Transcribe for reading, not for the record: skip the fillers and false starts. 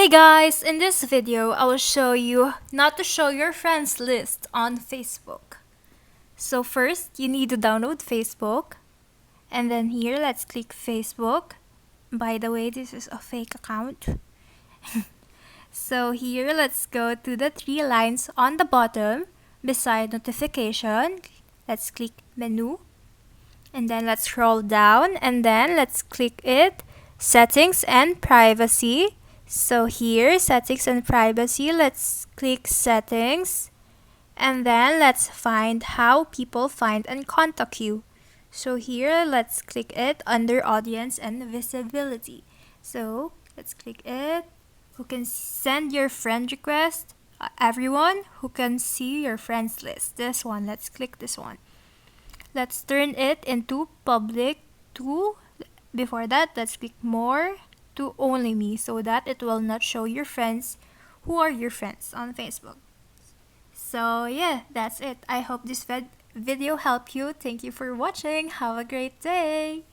Hey guys, in this video I will show you not to show your friends list on Facebook. So first you need to download Facebook, and then here let's click Facebook. By the way, this is a fake account. So here let's go to the three lines on the bottom beside notification. Let's click menu, and then let's scroll down, and then let's click it settings and privacy. So here, settings and privacy, let's click settings, and then let's find how people find and contact you. So here, let's click it under audience and visibility. So let's click it. Who can send your friend request? Everyone who can see your friends list. This one, let's click this one. Let's turn it into public to. Before that, let's click more to only me, so that it will not show your friends who are your friends on Facebook. So yeah, that's it. I hope this video helped you. Thank you for watching. Have a great day.